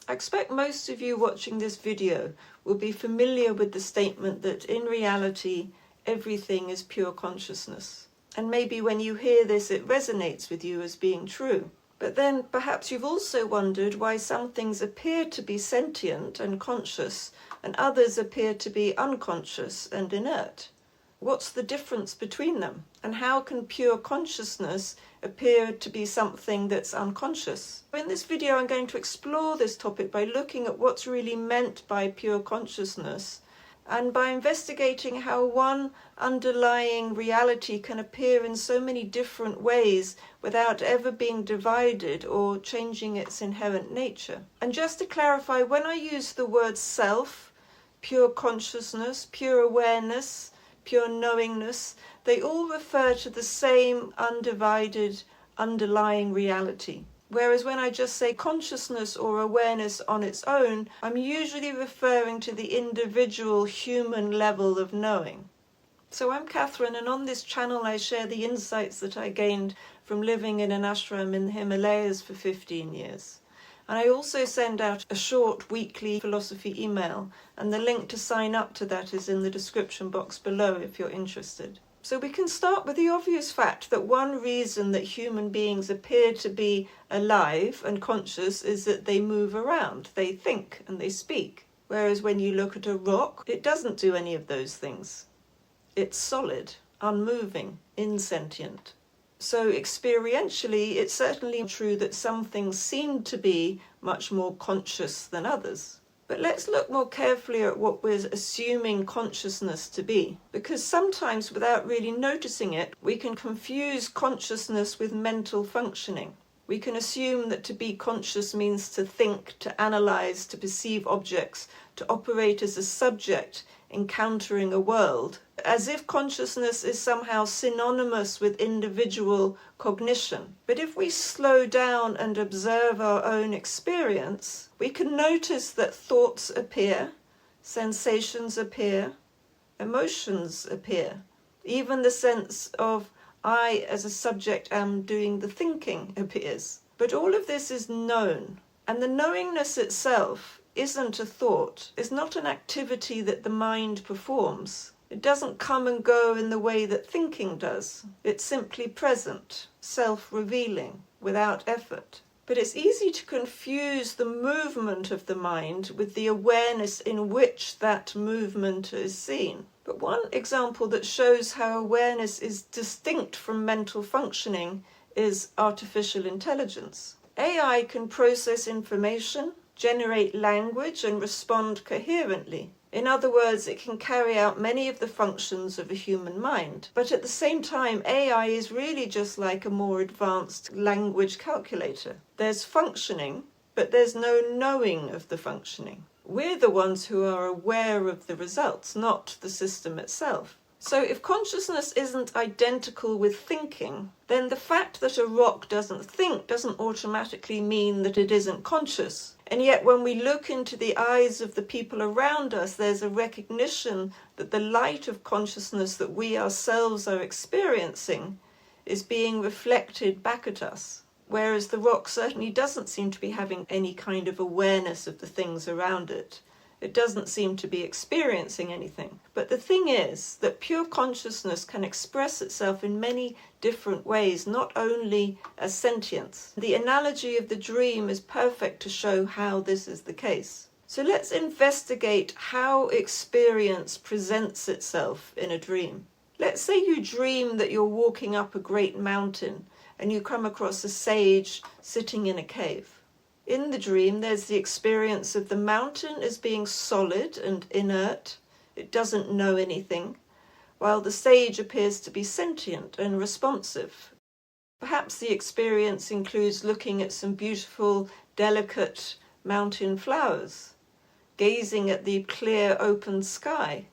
I expect most of you watching this video will be familiar with the statement that in reality, everything is pure consciousness. And maybe when you hear this, it resonates with you as being true. But then perhaps you've also wondered why some things appear to be sentient and conscious and others appear to be unconscious and inert. What's the difference between them? And how can pure consciousness appear to be something that's unconscious? In this video, I'm going to explore this topic by looking at what's really meant by pure consciousness and by investigating how one underlying reality can appear in so many different ways without ever being divided or changing its inherent nature. And just to clarify, when I use the word self, pure consciousness, pure awareness, pure knowingness, they all refer to the same undivided underlying reality. Whereas when I just say consciousness or awareness on its own, I'm usually referring to the individual human level of knowing. So I'm Catherine, and on this channel I share the insights that I gained from living in an ashram in the Himalayas for 15 years. And I also send out a short weekly philosophy email, and the link to sign up to that is in the description box below if you're interested. So we can start with the obvious fact that one reason that human beings appear to be alive and conscious is that they move around, they think and they speak. Whereas when you look at a rock, it doesn't do any of those things. It's solid, unmoving, insentient. So experientially, it's certainly true that some things seem to be much more conscious than others. But let's look more carefully at what we're assuming consciousness to be, because sometimes without really noticing it, we can confuse consciousness with mental functioning. We can assume that to be conscious means to think, to analyze, to perceive objects, to operate as a subject encountering a world, as if consciousness is somehow synonymous with individual cognition. But if we slow down and observe our own experience, we can notice that thoughts appear, sensations appear, emotions appear. Even the sense of I as a subject am doing the thinking appears. But all of this is known, and the knowingness itself isn't a thought, is not an activity that the mind performs. It doesn't come and go in the way that thinking does. It's simply present, self-revealing, without effort. But it's easy to confuse the movement of the mind with the awareness in which that movement is seen. But one example that shows how awareness is distinct from mental functioning is artificial intelligence. AI can process information, generate language, and respond coherently. In other words, it can carry out many of the functions of a human mind. But at the same time, AI is really just like a more advanced language calculator. There's functioning, but there's no knowing of the functioning. We're the ones who are aware of the results, not the system itself. So if consciousness isn't identical with thinking, then the fact that a rock doesn't think doesn't automatically mean that it isn't conscious. And yet when we look into the eyes of the people around us, there's a recognition that the light of consciousness that we ourselves are experiencing is being reflected back at us. Whereas the rock certainly doesn't seem to be having any kind of awareness of the things around it. It doesn't seem to be experiencing anything. But the thing is that pure consciousness can express itself in many different ways, not only as sentience. The analogy of the dream is perfect to show how this is the case. So let's investigate how experience presents itself in a dream. Let's say you dream that you're walking up a great mountain and you come across a sage sitting in a cave. In the dream, there's the experience of the mountain as being solid and inert. It doesn't know anything, while the sage appears to be sentient and responsive. Perhaps the experience includes looking at some beautiful, delicate mountain flowers, gazing at the clear, open sky.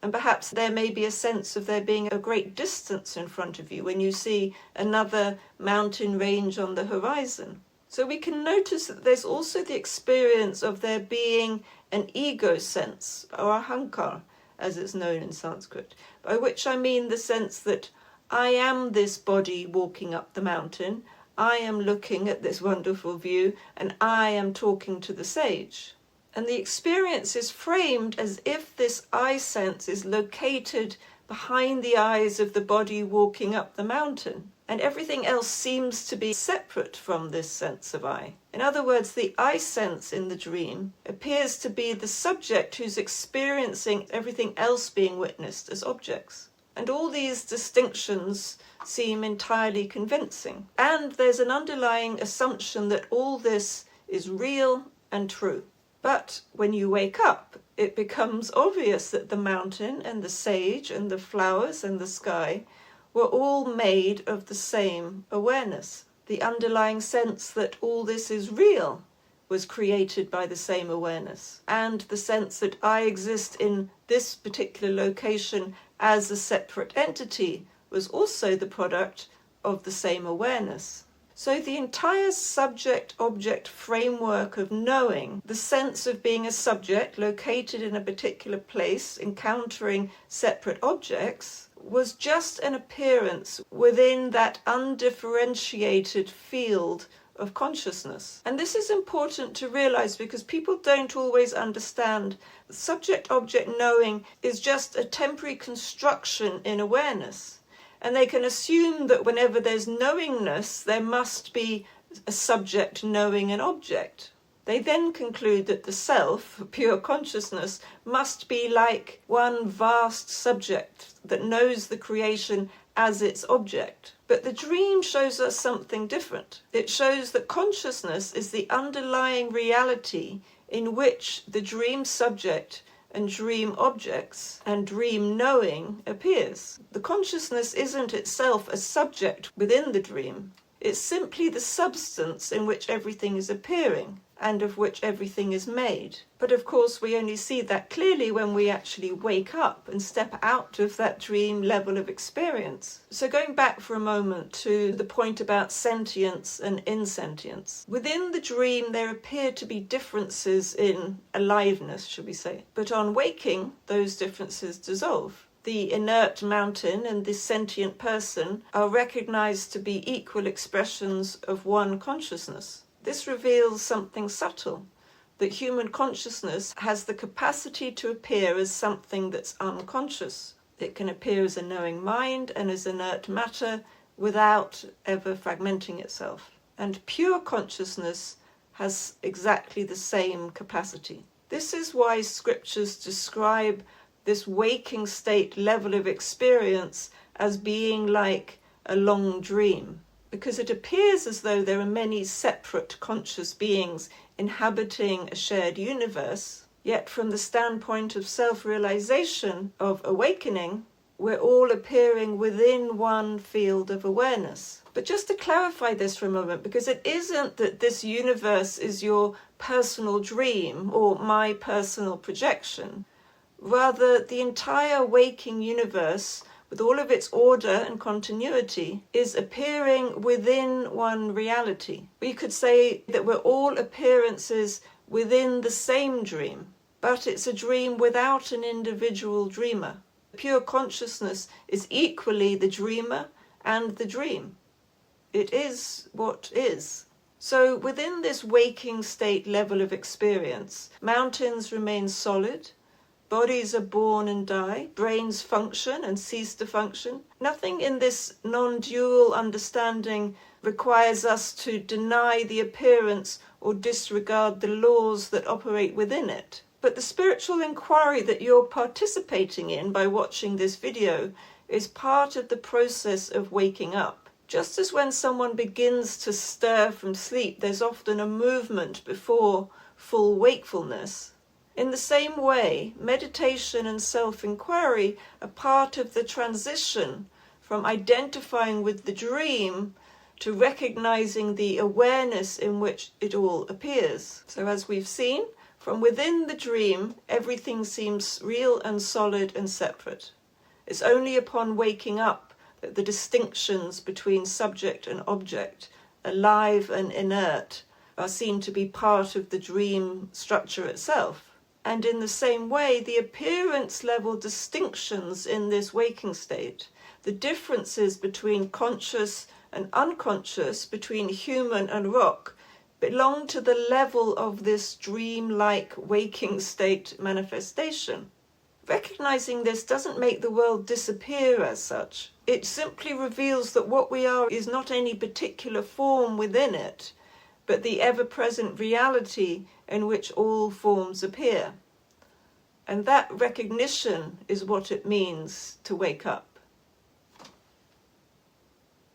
And perhaps there may be a sense of there being a great distance in front of you when you see another mountain range on the horizon. So we can notice that there's also the experience of there being an ego sense, or ahankar, as it's known in Sanskrit, by which I mean the sense that I am this body walking up the mountain, I am looking at this wonderful view and I am talking to the sage. And the experience is framed as if this I sense is located behind the eyes of the body walking up the mountain, and everything else seems to be separate from this sense of I. In other words, the I sense in the dream appears to be the subject who's experiencing everything else being witnessed as objects. And all these distinctions seem entirely convincing. And there's an underlying assumption that all this is real and true. But when you wake up, it becomes obvious that the mountain and the sage and the flowers and the sky were all made of the same awareness. The underlying sense that all this is real was created by the same awareness. And the sense that I exist in this particular location as a separate entity was also the product of the same awareness. So the entire subject-object framework of knowing, the sense of being a subject located in a particular place, encountering separate objects, was just an appearance within that undifferentiated field of consciousness. And this is important to realize because people don't always understand subject-object knowing is just a temporary construction in awareness. And they can assume that whenever there's knowingness, there must be a subject knowing an object. They then conclude that the self, pure consciousness, must be like one vast subject that knows the creation as its object. But the dream shows us something different. It shows that consciousness is the underlying reality in which the dream subject and dream objects and dream knowing appears. The consciousness isn't itself a subject within the dream. It's simply the substance in which everything is appearing and of which everything is made. But of course we only see that clearly when we actually wake up and step out of that dream level of experience. So going back for a moment to the point about sentience and insentience. Within the dream there appear to be differences in aliveness, should we say. But on waking, those differences dissolve. The inert mountain and the sentient person are recognized to be equal expressions of one consciousness. This reveals something subtle, that human consciousness has the capacity to appear as something that's unconscious. It can appear as a knowing mind and as inert matter without ever fragmenting itself. And pure consciousness has exactly the same capacity. This is why scriptures describe this waking state level of experience as being like a long dream, because it appears as though there are many separate conscious beings inhabiting a shared universe, yet from the standpoint of self-realization, of awakening, we're all appearing within one field of awareness. But just to clarify this for a moment, because it isn't that this universe is your personal dream or my personal projection. Rather, the entire waking universe, with all of its order and continuity, is appearing within one reality. We could say that we're all appearances within the same dream, but it's a dream without an individual dreamer. Pure consciousness is equally the dreamer and the dream. It is what is. So within this waking state level of experience, mountains remain solid, bodies are born and die, brains function and cease to function. Nothing in this non-dual understanding requires us to deny the appearance or disregard the laws that operate within it. But the spiritual inquiry that you're participating in by watching this video is part of the process of waking up. Just as when someone begins to stir from sleep, there's often a movement before full wakefulness. In the same way, meditation and self-inquiry are part of the transition from identifying with the dream to recognizing the awareness in which it all appears. So as we've seen, from within the dream, everything seems real and solid and separate. It's only upon waking up that the distinctions between subject and object, alive and inert, are seen to be part of the dream structure itself. And in the same way, the appearance level distinctions in this waking state, the differences between conscious and unconscious between human and rock belong to the level of this dream-like waking state manifestation. Recognizing this doesn't make the world disappear as such. It simply reveals that what we are is not any particular form within it, but the ever-present reality in which all forms appear. And that recognition is what it means to wake up.